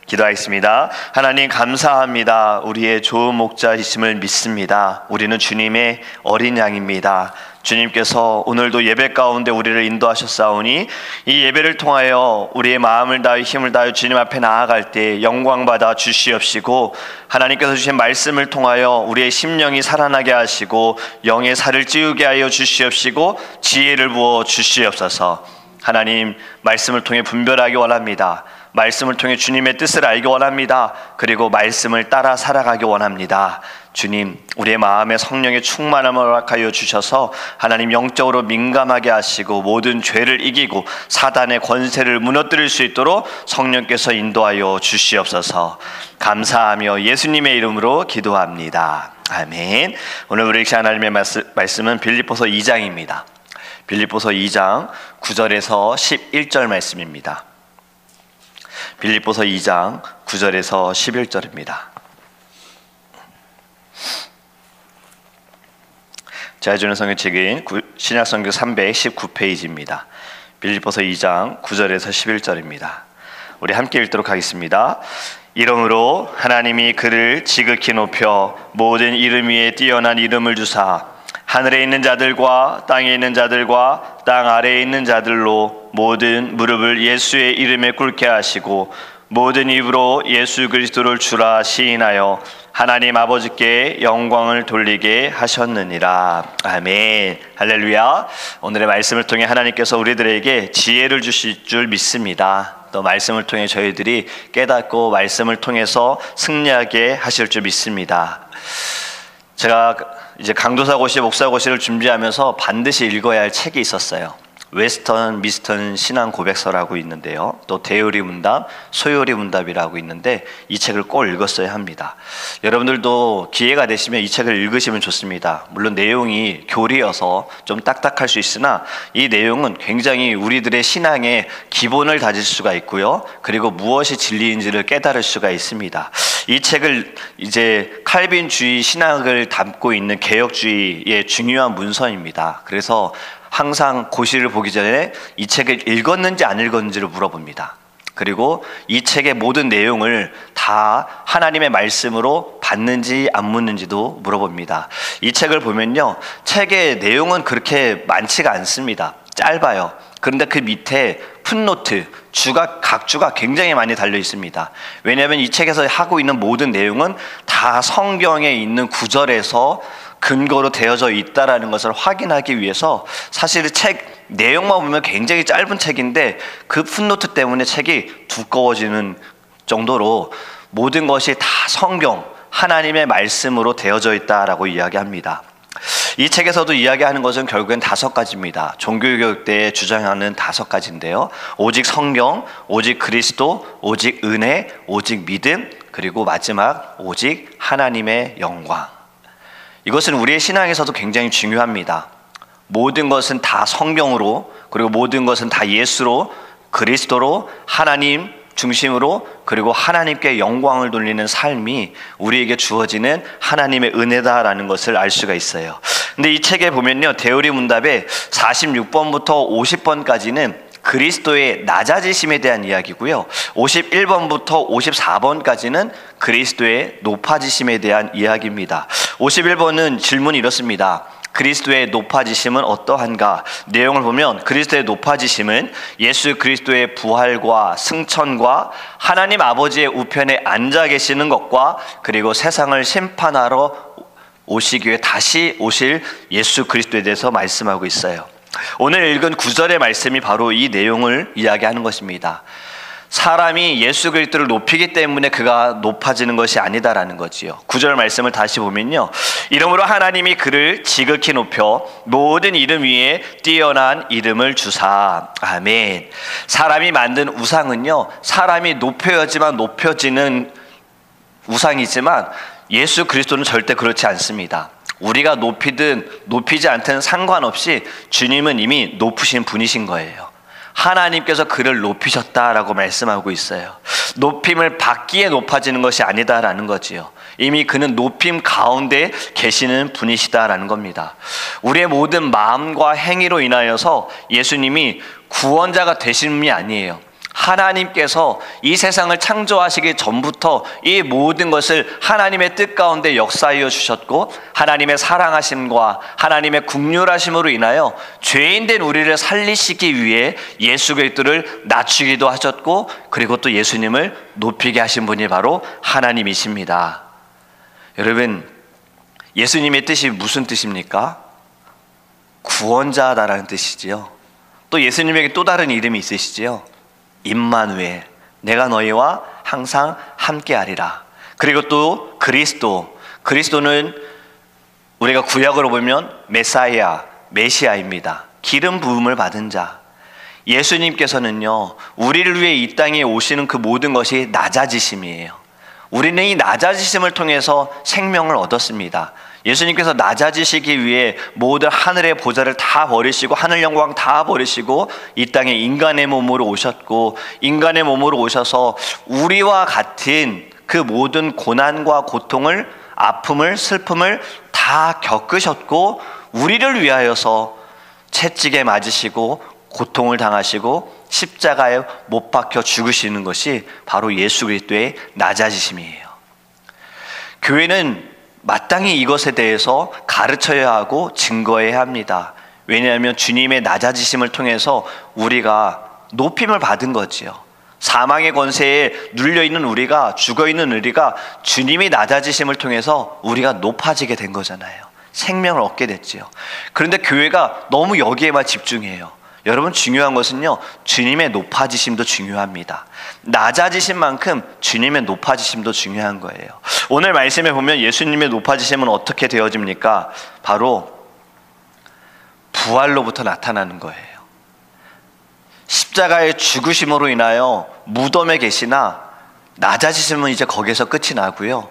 기도하겠습니다. 하나님 감사합니다. 우리의 좋은 목자이심을 믿습니다. 우리는 주님의 어린 양입니다. 주님께서 오늘도 예배 가운데 우리를 인도하셨사오니 이 예배를 통하여 우리의 마음을 다하여 힘을 다하여 주님 앞에 나아갈 때 영광받아 주시옵시고, 하나님께서 주신 말씀을 통하여 우리의 심령이 살아나게 하시고 영의 살을 찌우게 하여 주시옵시고 지혜를 부어 주시옵소서. 하나님, 말씀을 통해 분별하기 원합니다. 말씀을 통해 주님의 뜻을 알기 원합니다. 그리고 말씀을 따라 살아가기 원합니다. 주님, 우리의 마음에 성령의 충만함을 허락하여 주셔서 하나님 영적으로 민감하게 하시고 모든 죄를 이기고 사단의 권세를 무너뜨릴 수 있도록 성령께서 인도하여 주시옵소서. 감사하며 예수님의 이름으로 기도합니다. 아멘. 오늘 우리 하나님의 말씀은 빌립보서 2장입니다. 빌립보서 2장 9절에서 11절 말씀입니다. 빌립보서 2장 9절에서 11절입니다. 제가 주는 성경책은 신약성경 319페이지입니다. 빌립보서 2장 9절에서 11절입니다. 우리 함께 읽도록 하겠습니다. 이러므로 하나님이 그를 지극히 높여 모든 이름 위에 뛰어난 이름을 주사 하늘에 있는 자들과 땅에 있는 자들과 땅 아래에 있는 자들로 모든 무릎을 예수의 이름에 꿇게 하시고 모든 입으로 예수 그리스도를 주라 시인하여 하나님 아버지께 영광을 돌리게 하셨느니라. 아멘. 할렐루야. 오늘의 말씀을 통해 하나님께서 우리들에게 지혜를 주실 줄 믿습니다. 또 말씀을 통해 저희들이 깨닫고 말씀을 통해서 승리하게 하실 줄 믿습니다. 제가 이제 강도사고시, 목사고시를 준비하면서 반드시 읽어야 할 책이 있었어요. 웨스턴 미스턴 신앙 고백서라고 있는데요. 또 대요리 문답, 소요리 문답이라고 있는데 이 책을 꼭 읽었어야 합니다. 여러분들도 기회가 되시면 이 책을 읽으시면 좋습니다. 물론 내용이 교리여서 좀 딱딱할 수 있으나 이 내용은 굉장히 우리들의 신앙의 기본을 다질 수가 있고요. 그리고 무엇이 진리인지를 깨달을 수가 있습니다. 이 책을 이제 칼빈주의 신학을 담고 있는 개혁주의의 중요한 문서입니다. 그래서 항상 고시를 보기 전에 이 책을 읽었는지 안 읽었는지를 물어봅니다. 그리고 이 책의 모든 내용을 다 하나님의 말씀으로 받는지 안 묻는지도 물어봅니다. 이 책을 보면요, 책의 내용은 그렇게 많지가 않습니다. 짧아요. 그런데 그 밑에 풋노트, 각 주가 굉장히 많이 달려 있습니다. 왜냐하면 이 책에서 하고 있는 모든 내용은 다 성경에 있는 구절에서 근거로 되어져 있다라는 것을 확인하기 위해서 사실 책 내용만 보면 굉장히 짧은 책인데 그 풋노트 때문에 책이 두꺼워지는 정도로 모든 것이 다 성경, 하나님의 말씀으로 되어져 있다라고 이야기합니다. 이 책에서도 이야기하는 것은 결국엔 5가지입니다. 종교개혁 때 주장하는 5가지인데요. 오직 성경, 오직 그리스도, 오직 은혜, 오직 믿음, 그리고 마지막 오직 하나님의 영광. 이것은 우리의 신앙에서도 굉장히 중요합니다. 모든 것은 다 성경으로, 그리고 모든 것은 다 예수로, 그리스도로, 하나님 중심으로, 그리고 하나님께 영광을 돌리는 삶이 우리에게 주어지는 하나님의 은혜다라는 것을 알 수가 있어요. 근데 이 책에 보면요, 대요리 문답에 46번부터 50번까지는 그리스도의 낮아지심에 대한 이야기고요, 51번부터 54번까지는 그리스도의 높아지심에 대한 이야기입니다. 51번은 질문이 이렇습니다. 그리스도의 높아지심은 어떠한가? 내용을 보면 그리스도의 높아지심은 예수 그리스도의 부활과 승천과 하나님 아버지의 우편에 앉아 계시는 것과 그리고 세상을 심판하러 오시기 위해 다시 오실 예수 그리스도에 대해서 말씀하고 있어요. 오늘 읽은 9절의 말씀이 바로 이 내용을 이야기하는 것입니다. 사람이 예수 그리스도를 높이기 때문에 그가 높아지는 것이 아니다라는 거지요. 9절 말씀을 다시 보면요, 이러므로 하나님이 그를 지극히 높여 모든 이름 위에 뛰어난 이름을 주사. 아멘. 사람이 만든 우상은요, 사람이 높여야지만 높여지는 우상이지만 예수 그리스도는 절대 그렇지 않습니다. 우리가 높이든 높이지 않든 상관없이 주님은 이미 높으신 분이신 거예요. 하나님께서 그를 높이셨다라고 말씀하고 있어요. 높임을 받기에 높아지는 것이 아니다라는 거지요. 이미 그는 높임 가운데 계시는 분이시다라는 겁니다. 우리의 모든 마음과 행위로 인하여서 예수님이 구원자가 되신 분이 아니에요. 하나님께서 이 세상을 창조하시기 전부터 이 모든 것을 하나님의 뜻 가운데 역사하여 주셨고, 하나님의 사랑하심과 하나님의 긍휼하심으로 인하여 죄인된 우리를 살리시기 위해 예수 그리스도를 낮추기도 하셨고, 그리고 또 예수님을 높이게 하신 분이 바로 하나님이십니다. 여러분, 예수님의 뜻이 무슨 뜻입니까? 구원자다라는 뜻이지요. 또 예수님에게 또 다른 이름이 있으시지요. 임마누엘, 내가 너희와 항상 함께하리라. 그리고 또 그리스도는 우리가 구약으로 보면 메사이아, 메시아입니다. 기름 부음을 받은 자. 예수님께서는요, 우리를 위해 이 땅에 오시는 그 모든 것이 낮아지심이에요. 우리는 이 낮아지심을 통해서 생명을 얻었습니다. 예수님께서 낮아지시기 위해 모든 하늘의 보좌를 다 버리시고 하늘 영광 다 버리시고 이 땅에 인간의 몸으로 오셨고, 인간의 몸으로 오셔서 우리와 같은 그 모든 고난과 고통을, 아픔을, 슬픔을 다 겪으셨고, 우리를 위하여서 채찍에 맞으시고 고통을 당하시고 십자가에 못 박혀 죽으시는 것이 바로 예수 그리스도의 낮아지심이에요. 교회는 마땅히 이것에 대해서 가르쳐야 하고 증거해야 합니다. 왜냐하면 주님의 낮아지심을 통해서 우리가 높임을 받은 거지요. 사망의 권세에 눌려있는 우리가, 죽어있는 우리가 주님이 낮아지심을 통해서 우리가 높아지게 된 거잖아요. 생명을 얻게 됐지요. 그런데 교회가 너무 여기에만 집중해요. 여러분, 중요한 것은요, 주님의 높아지심도 중요합니다. 낮아지신 만큼 주님의 높아지심도 중요한 거예요. 오늘 말씀에 보면 예수님의 높아지심은 어떻게 되어집니까? 바로 부활로부터 나타나는 거예요. 십자가의 죽으심으로 인하여 무덤에 계시나 낮아지심은 이제 거기서 끝이 나고요,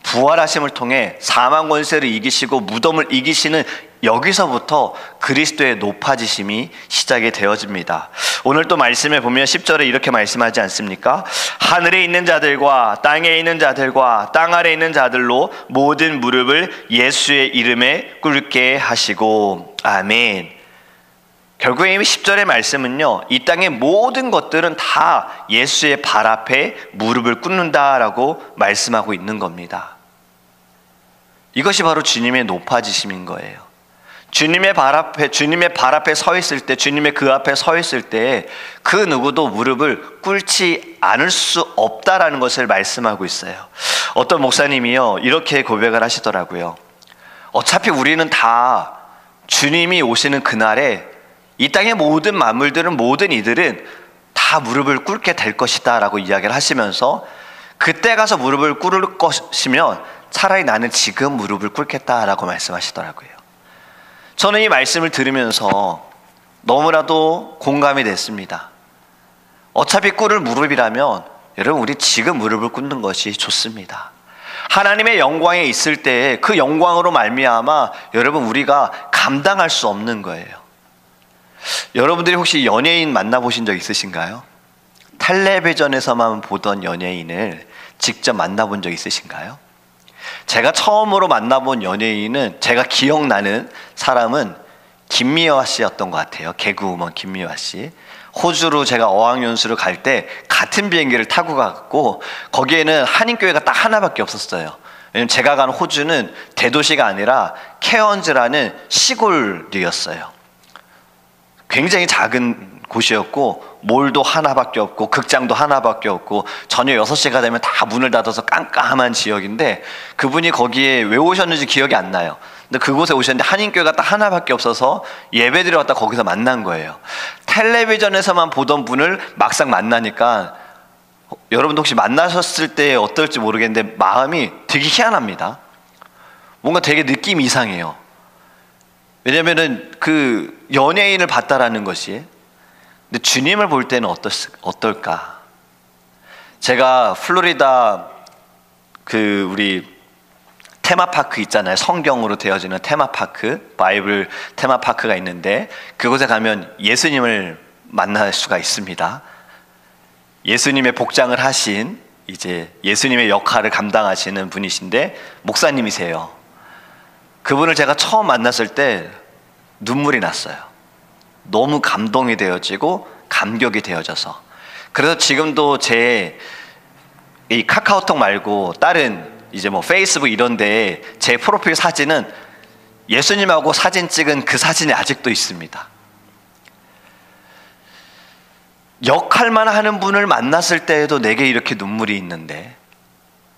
부활하심을 통해 사망 권세를 이기시고 무덤을 이기시는 여기서부터 그리스도의 높아지심이 시작이 되어집니다. 오늘 또 말씀에 보면 10절에 이렇게 말씀하지 않습니까? 하늘에 있는 자들과 땅에 있는 자들과 땅 아래에 있는 자들로 모든 무릎을 예수의 이름에 꿇게 하시고. 아멘. 결국에 이 10절의 말씀은요, 이 땅의 모든 것들은 다 예수의 발 앞에 무릎을 꿇는다라고 말씀하고 있는 겁니다. 이것이 바로 주님의 높아지심인 거예요. 주님의 발 앞에 서 있을 때, 주님의 그 앞에 서 있을 때 그 누구도 무릎을 꿇지 않을 수 없다라는 것을 말씀하고 있어요. 어떤 목사님이요, 이렇게 고백을 하시더라고요. 어차피 우리는 다 주님이 오시는 그날에 이 땅의 모든 만물들은, 모든 이들은 다 무릎을 꿇게 될 것이다 라고 이야기를 하시면서, 그때 가서 무릎을 꿇을 것이면 차라리 나는 지금 무릎을 꿇겠다라고 말씀하시더라고요. 저는 이 말씀을 들으면서 너무나도 공감이 됐습니다. 어차피 꿇을 무릎이라면 여러분, 우리 지금 무릎을 꿇는 것이 좋습니다. 하나님의 영광에 있을 때 그 영광으로 말미암아 여러분, 우리가 감당할 수 없는 거예요. 여러분들이 혹시 연예인 만나보신 적 있으신가요? 텔레비전에서만 보던 연예인을 직접 만나본 적 있으신가요? 제가 처음으로 만나본 연예인은, 제가 기억나는 사람은 김미화 씨였던 것 같아요. 개그우먼 김미화 씨. 호주로 제가 어학연수를 갈 때 같은 비행기를 타고 갔고, 거기에는 한인교회가 딱 하나밖에 없었어요. 왜냐면 제가 간 호주는 대도시가 아니라 케언즈라는 시골이었어요. 굉장히 작은 곳이었고, 몰도 하나밖에 없고 극장도 하나밖에 없고 저녁 6시가 되면 다 문을 닫아서 깜깜한 지역인데, 그분이 거기에 왜 오셨는지 기억이 안 나요. 근데 그곳에 오셨는데 한인교회가 딱 하나밖에 없어서 예배드리러 왔다 거기서 만난 거예요. 텔레비전에서만 보던 분을 막상 만나니까, 여러분도 혹시 만나셨을 때 어떨지 모르겠는데 마음이 되게 희한합니다. 뭔가 되게 느낌이 이상해요. 왜냐면은 그 연예인을 봤다라는 것이, 근데 주님을 볼 때는 어떨까? 제가 플로리다 그 우리 테마파크 있잖아요. 성경으로 되어지는 테마파크, 바이블 테마파크가 있는데, 그곳에 가면 예수님을 만날 수가 있습니다. 예수님의 복장을 하신, 이제 예수님의 역할을 감당하시는 분이신데 목사님이세요. 그분을 제가 처음 만났을 때 눈물이 났어요. 너무 감동이 되어지고 감격이 되어져서. 그래서 지금도 제 이 카카오톡 말고 다른 이제 뭐 페이스북 이런데 제 프로필 사진은 예수님하고 사진 찍은 그 사진이 아직도 있습니다. 역할만 하는 분을 만났을 때에도 내게 이렇게 눈물이 있는데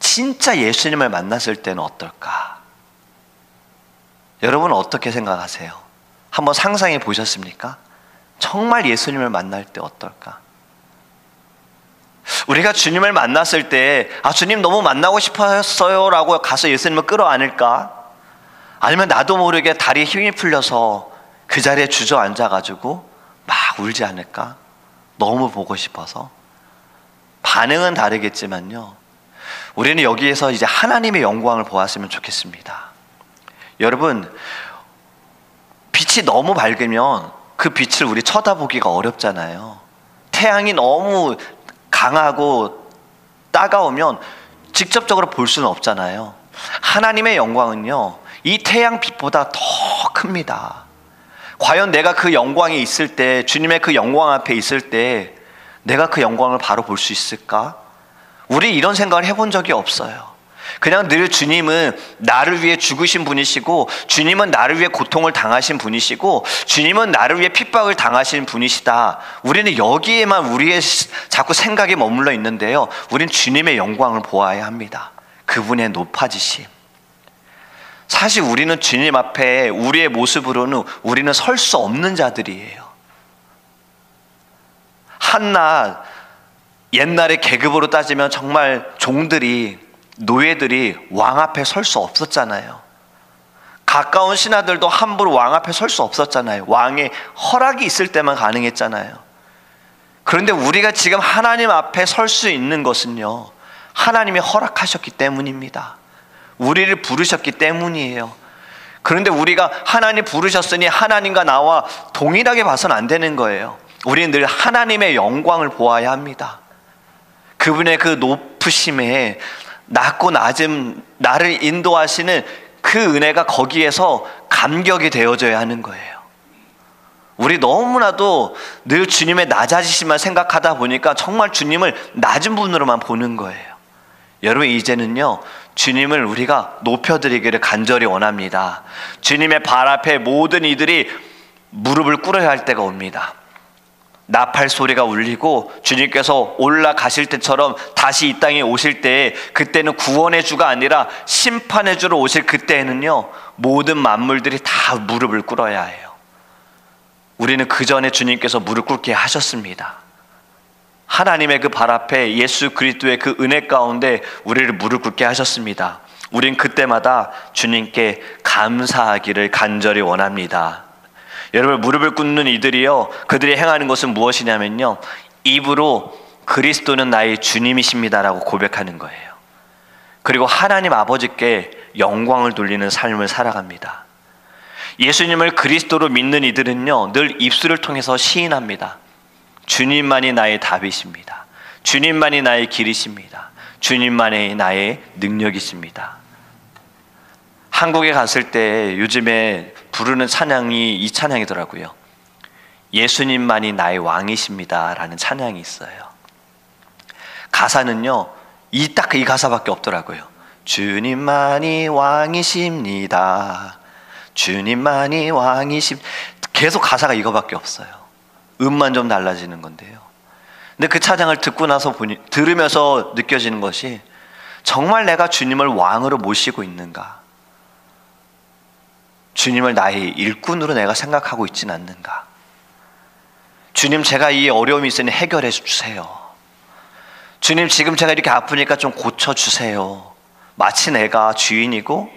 진짜 예수님을 만났을 때는 어떨까? 여러분은 어떻게 생각하세요? 한번 상상해 보셨습니까? 정말 예수님을 만날 때 어떨까? 우리가 주님을 만났을 때 주님 너무 만나고 싶었어요 라고 가서 예수님을 끌어안을까? 아니면 나도 모르게 다리에 힘이 풀려서 그 자리에 주저앉아가지고 막 울지 않을까? 너무 보고 싶어서. 반응은 다르겠지만요, 우리는 여기에서 이제 하나님의 영광을 보았으면 좋겠습니다. 여러분, 빛이 너무 밝으면 그 빛을 우리 쳐다보기가 어렵잖아요. 태양이 너무 강하고 따가우면 직접적으로 볼 수는 없잖아요. 하나님의 영광은요, 이 태양 빛보다 더 큽니다. 과연 내가 그 영광에 있을 때, 주님의 그 영광 앞에 있을 때 내가 그 영광을 바로 볼 수 있을까? 우리 이런 생각을 해본 적이 없어요. 그냥 늘 주님은 나를 위해 죽으신 분이시고, 주님은 나를 위해 고통을 당하신 분이시고, 주님은 나를 위해 핍박을 당하신 분이시다. 우리는 여기에만 우리의 자꾸 생각이 머물러 있는데요, 우리는 주님의 영광을 보아야 합니다. 그분의 높아지심. 사실 우리는 주님 앞에 우리의 모습으로는 우리는 설 수 없는 자들이에요. 한낱 옛날에 계급으로 따지면 정말 종들이, 노예들이 왕 앞에 설 수 없었잖아요. 가까운 신하들도 함부로 왕 앞에 설 수 없었잖아요. 왕의 허락이 있을 때만 가능했잖아요. 그런데 우리가 지금 하나님 앞에 설 수 있는 것은요, 하나님이 허락하셨기 때문입니다. 우리를 부르셨기 때문이에요. 그런데 우리가 하나님 부르셨으니 하나님과 나와 동일하게 봐서는 안 되는 거예요. 우리는 늘 하나님의 영광을 보아야 합니다. 그분의 그 높으심에 낮고 낮음, 나를 인도하시는 그 은혜가 거기에서 감격이 되어져야 하는 거예요. 우리 너무나도 늘 주님의 낮아지심만 생각하다 보니까 정말 주님을 낮은 분으로만 보는 거예요. 여러분, 이제는요, 주님을 우리가 높여드리기를 간절히 원합니다. 주님의 발 앞에 모든 이들이 무릎을 꿇어야 할 때가 옵니다. 나팔 소리가 울리고 주님께서 올라가실 때처럼 다시 이 땅에 오실 때에, 그때는 구원의 주가 아니라 심판의 주로 오실 그때에는요, 모든 만물들이 다 무릎을 꿇어야 해요. 우리는 그 전에 주님께서 무릎 꿇게 하셨습니다. 하나님의 그 발 앞에 예수 그리스도의 그 은혜 가운데 우리를 무릎 꿇게 하셨습니다. 우린 그때마다 주님께 감사하기를 간절히 원합니다. 여러분, 무릎을 꿇는 이들이요, 그들이 행하는 것은 무엇이냐면요, 입으로 그리스도는 나의 주님이십니다라고 고백하는 거예요. 그리고 하나님 아버지께 영광을 돌리는 삶을 살아갑니다. 예수님을 그리스도로 믿는 이들은요, 늘 입술을 통해서 시인합니다. 주님만이 나의 답이십니다. 주님만이 나의 길이십니다. 주님만이 나의 능력이십니다. 한국에 갔을 때 요즘에 부르는 찬양이 이 찬양이더라고요. 예수님만이 나의 왕이십니다 라는 찬양이 있어요. 가사는요, 딱 이 가사밖에 없더라고요. 주님만이 왕이십니다. 주님만이 왕이십니다. 계속 가사가 이거밖에 없어요. 음만 좀 달라지는 건데요. 근데 그 찬양을 듣고 나서 들으면서 느껴지는 것이, 정말 내가 주님을 왕으로 모시고 있는가? 주님을 나의 일꾼으로 내가 생각하고 있지는 않는가? 주님, 제가 이 어려움이 있으니 해결해 주세요. 주님, 지금 제가 이렇게 아프니까 좀 고쳐주세요. 마치 내가 주인이고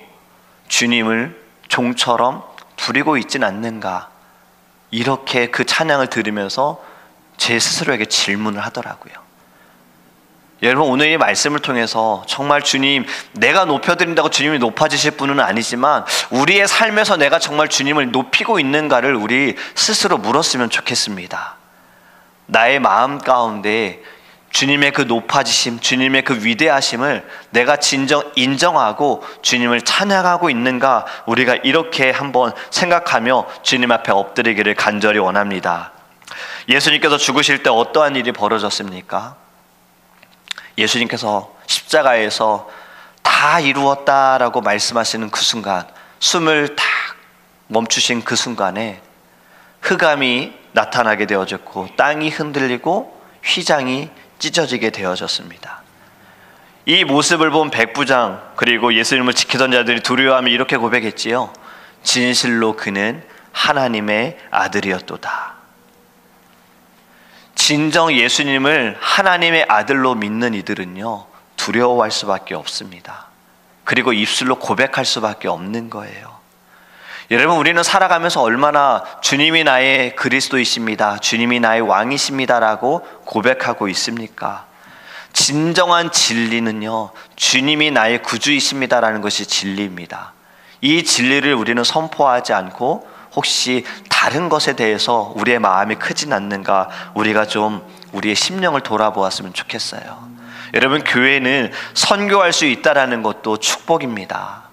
주님을 종처럼 부리고 있지는 않는가? 이렇게 그 찬양을 들으면서 제 스스로에게 질문을 하더라고요. 여러분, 오늘 이 말씀을 통해서 정말 주님, 내가 높여드린다고 주님이 높아지실 분은 아니지만 우리의 삶에서 내가 정말 주님을 높이고 있는가를 우리 스스로 물었으면 좋겠습니다. 나의 마음 가운데 주님의 그 높아지심, 주님의 그 위대하심을 내가 진정 인정하고 주님을 찬양하고 있는가, 우리가 이렇게 한번 생각하며 주님 앞에 엎드리기를 간절히 원합니다. 예수님께서 죽으실 때 어떠한 일이 벌어졌습니까? 예수님께서 십자가에서 다 이루었다라고 말씀하시는 그 순간, 숨을 딱 멈추신 그 순간에 흑암이 나타나게 되어졌고 땅이 흔들리고 휘장이 찢어지게 되어졌습니다. 이 모습을 본 백부장 그리고 예수님을 지키던 자들이 두려워하며 이렇게 고백했지요. 진실로 그는 하나님의 아들이었도다. 진정 예수님을 하나님의 아들로 믿는 이들은요, 두려워할 수밖에 없습니다. 그리고 입술로 고백할 수밖에 없는 거예요. 여러분, 우리는 살아가면서 얼마나 주님이 나의 그리스도이십니다, 주님이 나의 왕이십니다라고 고백하고 있습니까? 진정한 진리는요, 주님이 나의 구주이십니다라는 것이 진리입니다. 이 진리를 우리는 선포하지 않고 혹시 다른 것에 대해서 우리의 마음이 크진 않는가, 우리가 좀 우리의 심령을 돌아보았으면 좋겠어요. 여러분, 교회는 선교할 수 있다라는 것도 축복입니다.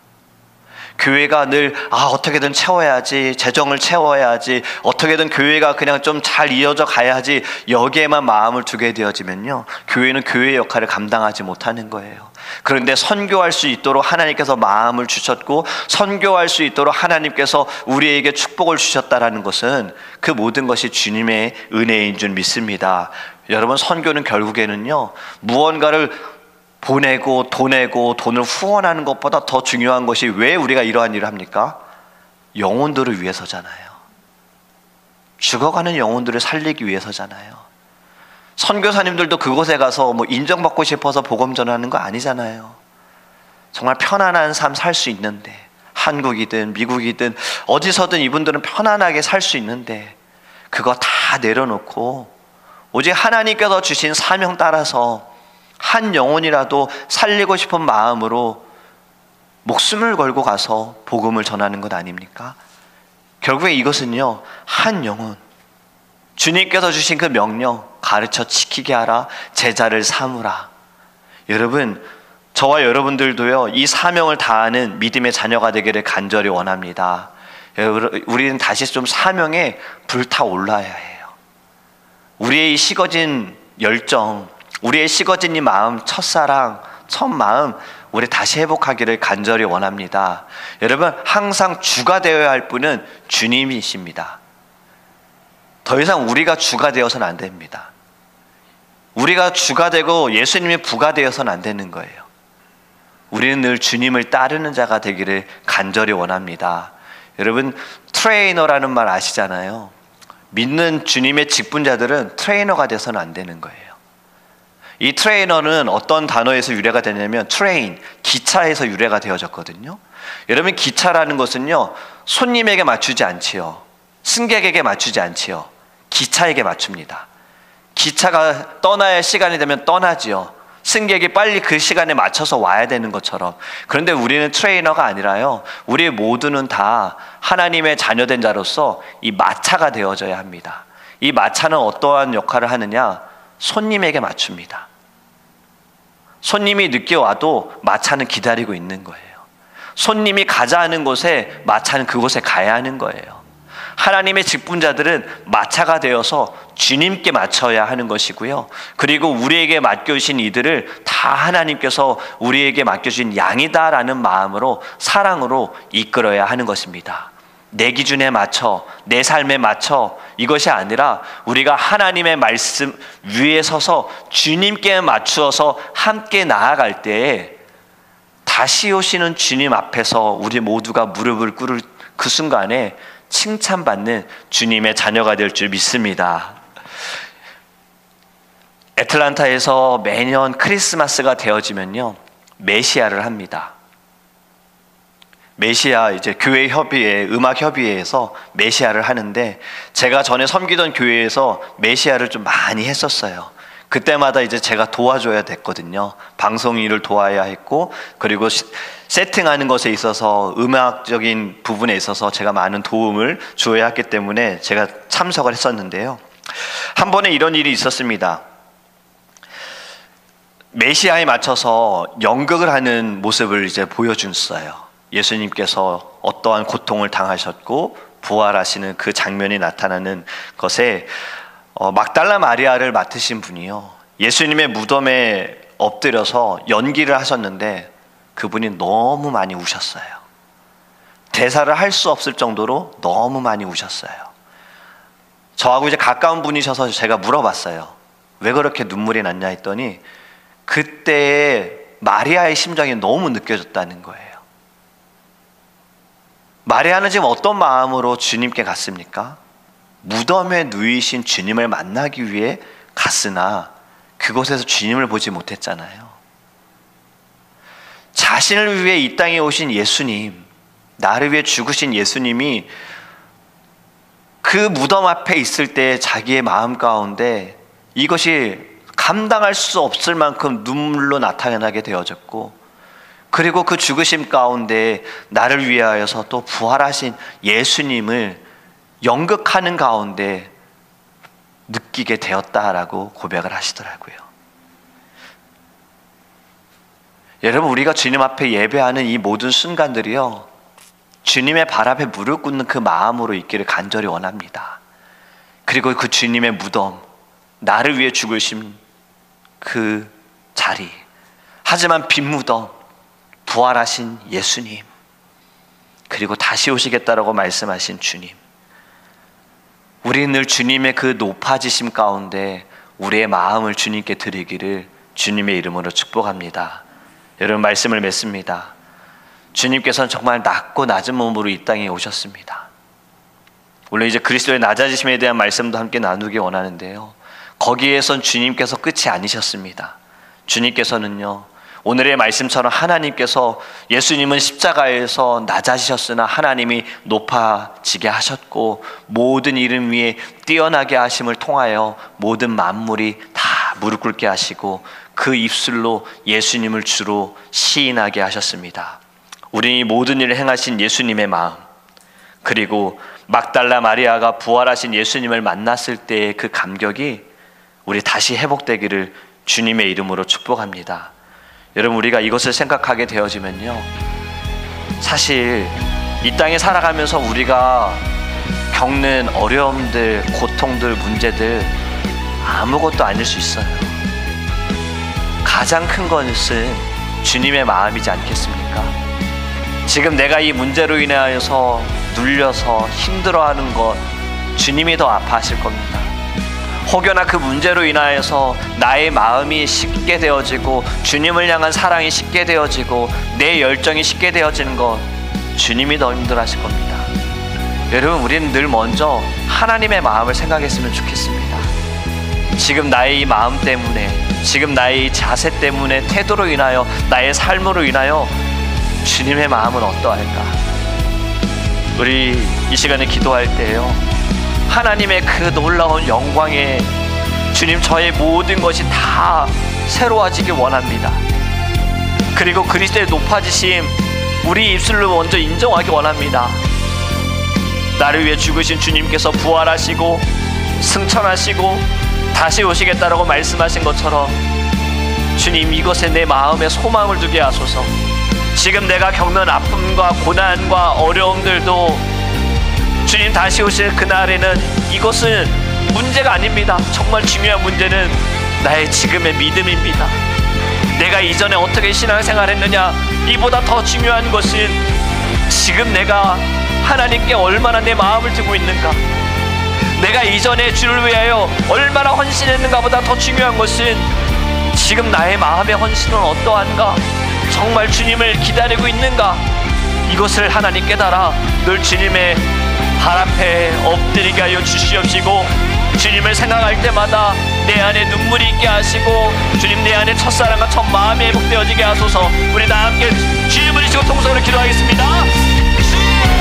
교회가 늘 어떻게든 채워야지, 재정을 채워야지, 어떻게든 교회가 그냥 좀 잘 이어져 가야지, 여기에만 마음을 두게 되어지면요, 교회는 교회의 역할을 감당하지 못하는 거예요. 그런데 선교할 수 있도록 하나님께서 마음을 주셨고, 선교할 수 있도록 하나님께서 우리에게 축복을 주셨다라는 것은 그 모든 것이 주님의 은혜인 줄 믿습니다. 여러분, 선교는 결국에는요, 무언가를 보내고 돈을 후원하는 것보다 더 중요한 것이, 왜 우리가 이러한 일을 합니까? 영혼들을 위해서잖아요. 죽어가는 영혼들을 살리기 위해서잖아요. 선교사님들도 그곳에 가서 인정받고 싶어서 복음 전하는 거 아니잖아요. 정말 편안한 삶 살 수 있는데, 한국이든 미국이든 어디서든 이분들은 편안하게 살 수 있는데, 그거 다 내려놓고 오직 하나님께서 주신 사명 따라서 한 영혼이라도 살리고 싶은 마음으로 목숨을 걸고 가서 복음을 전하는 것 아닙니까? 결국에 이것은요, 한 영혼, 주님께서 주신 그 명령, 가르쳐 지키게 하라, 제자를 삼으라. 여러분, 저와 여러분들도요, 이 사명을 다하는 믿음의 자녀가 되기를 간절히 원합니다. 우리는 다시 좀 사명에 불타올라야 해요. 우리의 이 식어진 열정, 우리의 식어진 이 마음, 첫사랑, 첫 마음, 우리 다시 회복하기를 간절히 원합니다. 여러분, 항상 주가 되어야 할 분은 주님이십니다. 더 이상 우리가 주가 되어서는 안 됩니다. 우리가 주가 되고 예수님이 부가 되어서는 안 되는 거예요. 우리는 늘 주님을 따르는 자가 되기를 간절히 원합니다. 여러분, 트레이너라는 말 아시잖아요. 믿는 주님의 직분자들은 트레이너가 돼서는 안 되는 거예요. 이 트레이너는 어떤 단어에서 유래가 되냐면 트레인, 기차에서 유래가 되어졌거든요. 여러분, 기차라는 것은요, 손님에게 맞추지 않지요, 승객에게 맞추지 않지요, 기차에게 맞춥니다. 기차가 떠나야 할 시간이 되면 떠나지요. 승객이 빨리 그 시간에 맞춰서 와야 되는 것처럼. 그런데 우리는 트레이너가 아니라요, 우리 모두는 다 하나님의 자녀된 자로서 이 마차가 되어져야 합니다. 이 마차는 어떠한 역할을 하느냐? 손님에게 맞춥니다. 손님이 늦게 와도 마차는 기다리고 있는 거예요. 손님이 가자 하는 곳에 마차는 그곳에 가야 하는 거예요. 하나님의 직분자들은 마차가 되어서 주님께 맞춰야 하는 것이고요, 그리고 우리에게 맡겨주신 이들을 다 하나님께서 우리에게 맡겨주신 양이다라는 마음으로, 사랑으로 이끌어야 하는 것입니다. 내 기준에 맞춰, 내 삶에 맞춰, 이것이 아니라 우리가 하나님의 말씀 위에 서서 주님께 맞추어서 함께 나아갈 때에 다시 오시는 주님 앞에서 우리 모두가 무릎을 꿇을 그 순간에 칭찬받는 주님의 자녀가 될 줄 믿습니다. 애틀란타에서 매년 크리스마스가 되어지면요, 메시아를 합니다. 메시아, 이제 교회 협의회, 음악 협의회에서 메시아를 하는데, 제가 전에 섬기던 교회에서 메시아를 좀 많이 했었어요. 그때마다 이제 제가 도와줘야 됐거든요. 방송 일을 도와야 했고, 그리고 세팅하는 것에 있어서, 음악적인 부분에 있어서 제가 많은 도움을 주어야 했기 때문에 제가 참석을 했었는데요, 한 번에 이런 일이 있었습니다. 메시아에 맞춰서 연극을 하는 모습을 이제 보여줬어요. 예수님께서 어떠한 고통을 당하셨고 부활하시는 그 장면이 나타나는 것에 막달라 마리아를 맡으신 분이요, 예수님의 무덤에 엎드려서 연기를 하셨는데 그분이 너무 많이 우셨어요. 대사를 할 수 없을 정도로 너무 많이 우셨어요. 저하고 이제 가까운 분이셔서 제가 물어봤어요. 왜 그렇게 눈물이 났냐 했더니 그때의 마리아의 심정이 너무 느껴졌다는 거예요. 마리아는 지금 어떤 마음으로 주님께 갔습니까? 무덤에 누이신 주님을 만나기 위해 갔으나 그곳에서 주님을 보지 못했잖아요. 자신을 위해 이 땅에 오신 예수님, 나를 위해 죽으신 예수님이 그 무덤 앞에 있을 때 자기의 마음 가운데 이것이 감당할 수 없을 만큼 눈물로 나타나게 되어졌고, 그리고 그 죽으심 가운데 나를 위하여서 또 부활하신 예수님을 연극하는 가운데 느끼게 되었다라고 고백을 하시더라고요. 여러분, 우리가 주님 앞에 예배하는 이 모든 순간들이요, 주님의 발 앞에 무릎 꿇는 그 마음으로 있기를 간절히 원합니다. 그리고 그 주님의 무덤, 나를 위해 죽으신 그 자리, 하지만 빈 무덤, 부활하신 예수님, 그리고 다시 오시겠다라고 말씀하신 주님, 우리는 늘 주님의 그 높아지심 가운데 우리의 마음을 주님께 드리기를 주님의 이름으로 축복합니다. 여러분, 말씀을 맺습니다. 주님께서는 정말 낮고 낮은 몸으로 이 땅에 오셨습니다. 물론 이제 그리스도의 낮아지심에 대한 말씀도 함께 나누기 원하는데요, 거기에선 주님께서 끝이 아니셨습니다. 주님께서는요, 오늘의 말씀처럼 하나님께서, 예수님은 십자가에서 낮아지셨으나 하나님이 높아지게 하셨고, 모든 이름 위에 뛰어나게 하심을 통하여 모든 만물이 다 무릎 꿇게 하시고 그 입술로 예수님을 주로 시인하게 하셨습니다. 우리는 이 모든 일을 행하신 예수님의 마음, 그리고 막달라 마리아가 부활하신 예수님을 만났을 때의 그 감격이 우리 다시 회복되기를 주님의 이름으로 축복합니다. 여러분, 우리가 이것을 생각하게 되어지면요, 사실 이 땅에 살아가면서 우리가 겪는 어려움들, 고통들, 문제들 아무것도 아닐 수 있어요. 가장 큰 것은 주님의 마음이지 않겠습니까? 지금 내가 이 문제로 인하여서 눌려서 힘들어하는 것, 주님이 더 아파하실 겁니다. 혹여나 그 문제로 인하여서 나의 마음이 식게 되어지고 주님을 향한 사랑이 식게 되어지고 내 열정이 식게 되어지는 것, 주님이 더 힘들어하실 겁니다. 여러분, 우리는 늘 먼저 하나님의 마음을 생각했으면 좋겠습니다. 지금 나의 이 마음 때문에, 지금 나의 이 자세 때문에, 태도로 인하여, 나의 삶으로 인하여 주님의 마음은 어떠할까? 우리 이 시간에 기도할 때요, 하나님의 그 놀라운 영광에 주님, 저의 모든 것이 다 새로워지길 원합니다. 그리고 그리스도의 높아지심 우리 입술로 먼저 인정하기 원합니다. 나를 위해 죽으신 주님께서 부활하시고 승천하시고 다시 오시겠다라고 말씀하신 것처럼, 주님, 이것에 내 마음에 소망을 두게 하소서. 지금 내가 겪는 아픔과 고난과 어려움들도 주님 다시 오실 그날에는 이것은 문제가 아닙니다. 정말 중요한 문제는 나의 지금의 믿음입니다. 내가 이전에 어떻게 신앙생활 했느냐, 이보다 더 중요한 것은 지금 내가 하나님께 얼마나 내 마음을 두고 있는가, 내가 이전에 주를 위하여 얼마나 헌신했는가 보다 더 중요한 것은 지금 나의 마음의 헌신은 어떠한가, 정말 주님을 기다리고 있는가, 이것을 하나님 깨달아 늘 주님의 발 앞에 엎드리게 하여 주시옵시고, 주님을 생각할 때마다 내 안에 눈물이 있게 하시고, 주님, 내 안에 첫사랑과 첫 마음이 회복되어지게 하소서. 우리 다 함께 주님을 부르시고 통성으로 기도하겠습니다.